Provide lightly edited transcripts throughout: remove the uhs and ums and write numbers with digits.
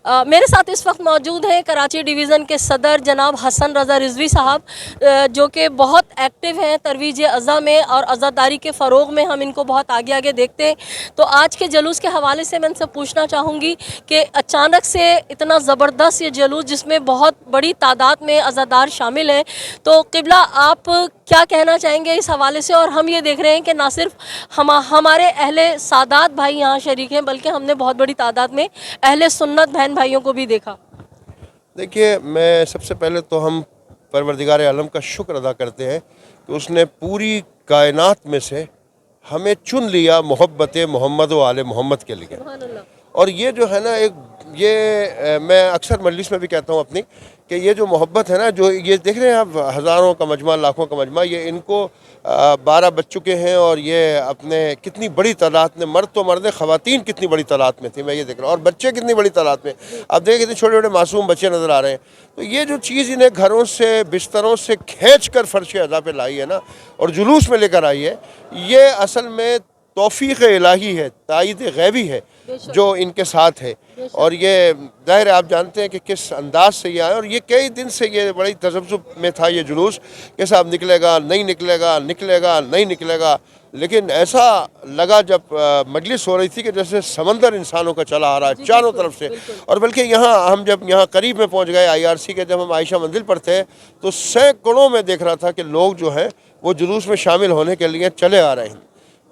मेरे साथ इस वक्त मौजूद हैं कराची डिवीज़न के सदर जनाब हसन रज़ा रिजवी साहब, जो कि बहुत एक्टिव हैं तरवीज अज़ा में और अज़ादारी के फ़रोग़ में। हम इनको बहुत आगे आगे देखते हैं। तो आज के जलूस के हवाले से मैं इनसे पूछना चाहूँगी कि अचानक से इतना ज़बरदस्त ये जलूस, जिसमें बहुत बड़ी तादाद में अज़ादार शामिल हैं, तो क़िबला आप क्या कहना चाहेंगे इस हवाले से? और हम ये देख रहे हैं कि ना सिर्फ हमारे अहले सादात भाई यहाँ शरीक हैं, बल्कि हमने बहुत बड़ी तादाद में अहले सुन्नत बहन भाइयों को भी देखा। देखिए, मैं सबसे पहले तो हम परवरदिगार आलम का शुक्र अदा करते हैं कि उसने पूरी कायनात में से हमें चुन लिया मोहब्बत मोहम्मद व आले मोहम्मद के लिए। और ये जो है ना, मैं अक्सर मजलिस में भी कहता हूँ अपनी, कि ये जो मोहब्बत है ना, जो ये देख रहे हैं आप, हज़ारों का मजमा, लाखों का मजमा, ये इनको 12 बज चुके हैं। और ये अपने कितनी बड़ी तादाद में, मर्द तो मर्द, ख़वातीन कितनी बड़ी तादाद में थी, मैं ये देख रहा हूँ, और बच्चे कितनी बड़ी तादाद में। आप देखें कितने छोटे छोटे मासूम बच्चे नज़र आ रहे हैं। तो ये जो चीज़ इन्हें घरों से, बिस्तरों से खींच कर फर्श अज़ा पे लाई है ना, और जुलूस में लेकर आई है, ये असल में तौफ़ीक़ इलाही है, ताईद गैबी है जो इनके साथ है। और ये ज़ाहिर है, आप जानते हैं कि किस अंदाज से ये आए, और ये कई दिन से ये बड़ी तज़ब्ज़ुब में था ये जुलूस, कि साहब निकलेगा नहीं निकलेगा, निकलेगा नहीं निकलेगा। लेकिन ऐसा लगा जब मजलिस हो रही थी कि जैसे समंदर इंसानों का चला आ रहा है चारों तरफ से। और बल्कि हम जब यहाँ करीब में पहुँच गए IRC के, जब हम आयशा मंजिल पर थे, तो सैकड़ों में देख रहा था कि लोग जो हैं वो जुलूस में शामिल होने के लिए चले आ रहे हैं।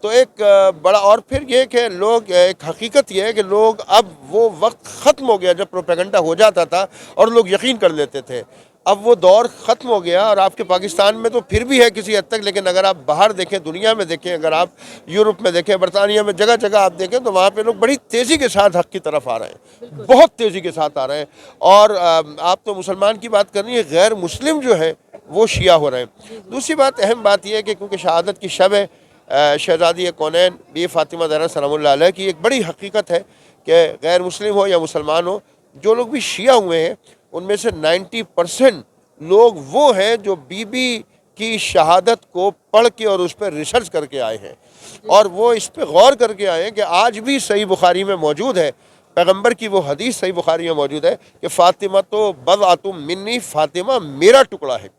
तो एक बड़ा, और फिर ये कि लोग, एक हकीकत ये है कि लोग, अब वो वक्त ख़त्म हो गया जब प्रोपेगेंडा हो जाता था और लोग यकीन कर लेते थे। अब वो दौर ख़त्म हो गया। और आपके पाकिस्तान में तो फिर भी है किसी हद तक, लेकिन अगर आप बाहर देखें, दुनिया में देखें, अगर आप यूरोप में देखें, बरतानिया में, जगह जगह आप देखें, तो वहाँ पे लोग बड़ी तेज़ी के साथ हक़ की तरफ आ रहे हैं, बहुत तेज़ी के साथ आ रहे हैं। और आप तो मुसलमान की बात कर रही है, गैर मुस्लिम जो है वो शिया हो रहे हैं। दूसरी बात, अहम बात यह है कि क्योंकि शहादत की शब है, शहज़ादी कौनैन बी फ़ातिमा ज़हरा सलामुल्लाह अलैहा की एक बड़ी हकीकत है कि गैर मुस्लिम हो या मुसलमान हो, जो लोग भी शिया हुए हैं, उनमें से 90% लोग वो हैं जो बीबी की शहादत को पढ़ के और उस पर रिसर्च करके आए हैं, और वो इस पर गौर करके आए हैं कि आज भी सही बुखारी में मौजूद है, पैगंबर की वो हदीस सही बुखारी में मौजूद है कि फ़ातिमा तो बज़अतुम मिन्नी, फ़ातिमा मेरा टुकड़ा है।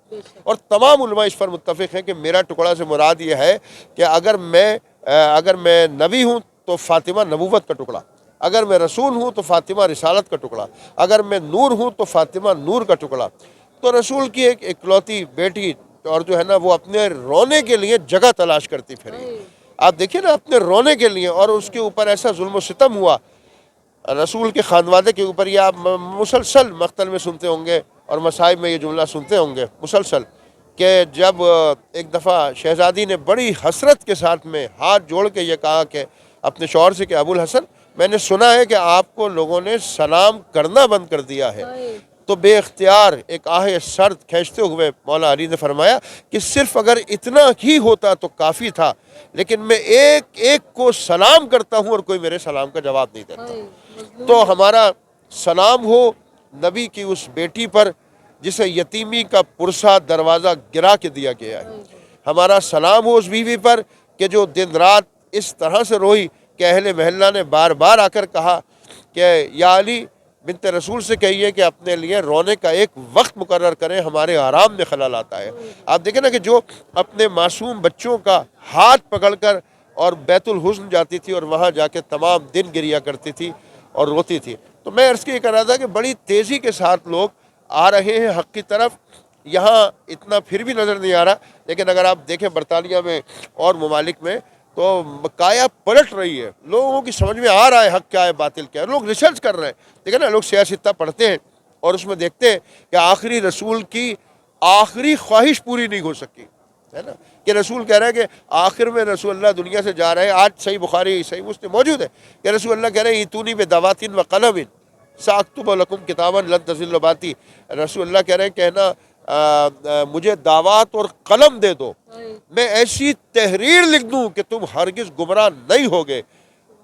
और तमाम उलमा इस पर मुत्तफ़िक़ हैं कि मेरा टुकड़ा से मुराद ये है कि अगर मैं नबी हूँ तो फ़ातिमा नबूवत का टुकड़ा, अगर मैं रसूल हूँ तो फ़ातिमा रिसालत का टुकड़ा, अगर मैं नूर हूँ तो फ़ातिमा नूर का टुकड़ा। तो रसूल की एक इकलौती बेटी, और जो है ना, वो अपने रोने के लिए जगह तलाश करती फिरी। आप देखिए ना, अपने रोने के लिए, और उसके ऊपर ऐसा जुल्म व सितम हुआ रसूल के खानवादे के ऊपर। ये आप मुसलसल मख्तल में सुनते होंगे और मसाइब में ये जुमला सुनते होंगे मुसलसल, कि जब एक दफ़ा शहज़ादी ने बड़ी हसरत के साथ में हाथ जोड़ के ये कहा कि अपने शौहर से कि अबुल हसन, मैंने सुना है कि आपको लोगों ने सलाम करना बंद कर दिया है। तो बेख्तियार एक आहे सर्द खींचते हुए मौला अली ने फरमाया कि सिर्फ अगर इतना ही होता तो काफ़ी था, लेकिन मैं एक एक को सलाम करता हूँ और कोई मेरे सलाम का जवाब नहीं देता। तो हमारा सलाम हो नबी की उस बेटी पर जिसे यतीमी का पुरसा दरवाज़ा गिरा के दिया गया है। हमारा सलाम हो उस बीवी पर कि जो दिन रात इस तरह से रोई कि अहले महल्ला ने बार बार आकर कहा कि या अली बिन्त रसूल से कहिए कि अपने लिए रोने का एक वक्त मुकर्रर करें, हमारे आराम में खलल आता है। आप देखें ना कि जो अपने मासूम बच्चों का हाथ पकड़कर और बैतुल हुस्न जाती थी और वहाँ जाके तमाम दिन गिरिया करती थी और रोती थी। तो मैं अर्ज़ कर रहा था कि बड़ी तेज़ी के साथ लोग आ रहे हैं हक़ की तरफ। यहाँ इतना फिर भी नज़र नहीं आ रहा, लेकिन अगर आप देखें बरतानिया में और ममालिक में, तो काया पलट रही है, लोगों की समझ में आ रहा है हक़ क्या है, बातिल क्या है। लोग रिसर्च कर रहे हैं, देखिए ना, लोग सियासत पढ़ते हैं और उसमें देखते हैं कि आखिरी रसूल की आखिरी ख्वाहिश पूरी नहीं हो सकी, है ना, कि रसूल कह रहे हैं कि आखिर में रसूलुल्लाह दुनिया से जा रहे हैं। आज सही बुखारी सही मुस्लिम मौजूद है कि रसूलुल्लाह कह रहे हैं इतूनी बे दवातिन व कलमिन साक्तुब लकुम किताबन लन तज़िल्लु बाती। रसूलुल्लाह कह रहे हैं कहना मुझे दावत और कलम दे दो, मैं ऐसी तहरीर लिख दूं कि तुम हरगिज़ गुमराह नहीं होगे।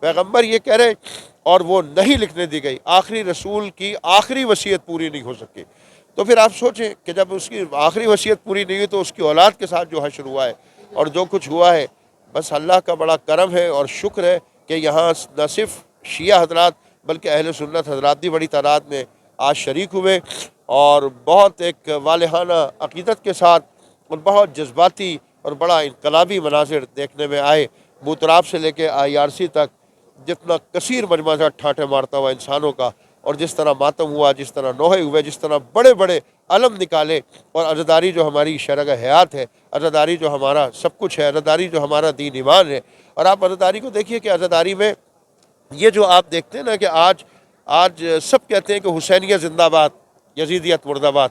पैगंबर ये कह रहे, और वो नहीं लिखने दी गई। आखिरी रसूल की आखिरी वसीयत पूरी नहीं हो सकी। तो फिर आप सोचें कि जब उसकी आखिरी वसीयत पूरी नहीं हुई तो उसकी औलाद के साथ जो हश्र हुआ है और जो कुछ हुआ है, बस अल्लाह का बड़ा करम है और शुक्र है कि यहाँ न सिर्फ शिया हजरात بلکہ اہل سنت حضرات بھی بڑی تعداد میں آج شریک ہوئے اور بہت ایک والہانہ عقیدت کے ساتھ اور بہت جذباتی اور بڑا انقلابی مناظر دیکھنے میں آئے۔ بوتراب سے لے کے IRC تک جتنا کثیر مجمع تھا ٹھاٹھے مارتا ہوا انسانوں کا، اور جس طرح ماتم ہوا، جس طرح نوحے ہوئے، جس طرح بڑے بڑے علم نکالے، اور عزاداری جو ہماری شرح حیات ہے، عزاداری جو ہمارا سب کچھ ہے، عزاداری جو ہمارا دین ایمان ہے۔ اور آپ عزاداری کو دیکھیے کہ عزاداری میں یہ جو آپ دیکھتے ہیں نا کہ آج سب کہتے ہیں کہ حسینیت زندہ باد، یزیدیت مرد آباد۔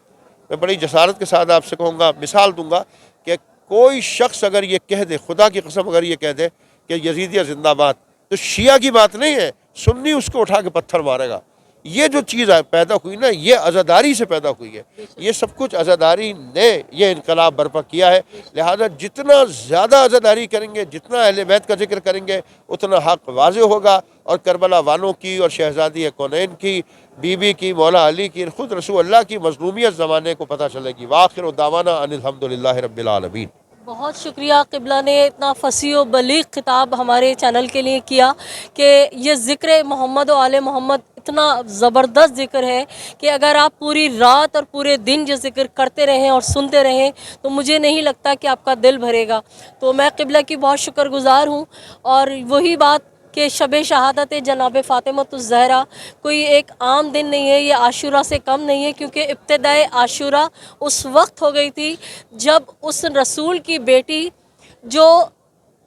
میں بڑی جسارت کے ساتھ آپ سے کہوں گا، مثال دوں گا کہ کوئی شخص اگر یہ کہہ دے، خدا کی قسم اگر یہ کہہ دے کہ یزیدیت زندہ باد، تو شیعہ کی بات نہیں ہے، سنی اس کو اٹھا کے پتھر مارے گا۔ یہ جو چیز پیدا ہوئی نا، یہ عزاداری سے پیدا ہوئی ہے، یہ سب کچھ عزاداری نے یہ انقلاب برپا کیا ہے۔ لہذا جتنا زیادہ عزاداری کریں گے، جتنا اہل بیت کا ذکر کریں گے، اتنا حق واضح ہوگا، اور کربلا والوں کی اور شہزادی کونین کی، بی بی کی، مولا علی کی، خود رسول اللہ کی مظلومیت زمانے کو پتہ چلے گی۔ وآخر دعوانا ان الحمدللہ رب العالمین۔ بہت شکریہ قبلہ نے اتنا فصیح و بلیغ خطاب ہمارے چینل کے لیے کیا کہ یہ ذکر محمد و آل محمد اتنا زبردست ذکر ہے کہ اگر آپ پوری رات اور پورے دن یہ ذکر کرتے رہیں اور سنتے رہیں تو مجھے نہیں لگتا کہ آپ کا دل بھرے گا۔ تو میں قبلہ کی بہت شکر گزار ہوں، اور وہی بات کہ شب شہادت جناب فاطمۃ الزہرا کوئی ایک عام دن نہیں ہے، یہ عاشورہ سے کم نہیں ہے، کیونکہ ابتدائے عاشورہ اس وقت ہو گئی تھی جب اس رسول کی بیٹی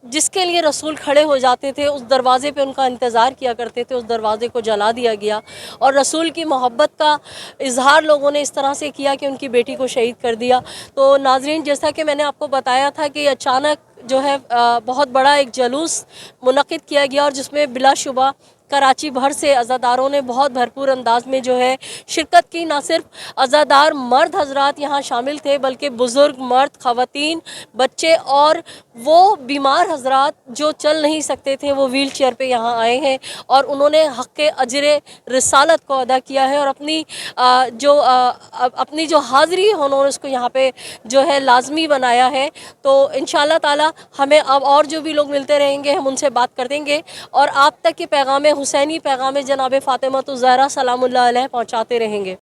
جس کے لیے رسول کھڑے ہو جاتے تھے، اس دروازے پہ ان کا انتظار کیا کرتے تھے، اس دروازے کو جلا دیا گیا، اور رسول کی محبت کا اظہار لوگوں نے اس طرح سے کیا کہ ان کی بیٹی کو شہید کر دیا۔ تو ناظرین، جیسا کہ میں نے آپ کو بتایا تھا کہ اچانک جو ہے بہت بڑا ایک جلوس منعقد کیا گیا، اور جس میں بلا شبہ کراچی بھر سے عزاداروں نے بہت بھرپور انداز میں جو ہے شرکت کی۔ نہ صرف عزادار مرد حضرات یہاں شامل تھے، بلکہ بزرگ، مرد، خواتین، بچے اور وہ بیمار حضرات جو چل نہیں سکتے تھے، وہ ویل چیئر پہ یہاں آئے ہیں، اور انہوں نے حق اجر رسالت کو ادا کیا ہے، اور اپنی جو حاضری ہے انہوں نے اس کو یہاں پہ جو ہے لازمی بنایا ہے۔ تو انشاءاللہ تعالی ہمیں اب اور جو بھی لوگ ملتے رہیں گے، ہم ان سے بات کر دیں گے، اور آپ تک یہ پیغام حسینی، پیغام جناب فاطمۃ الزہرا سلام اللہ علیہ پہنچاتے رہیں گے۔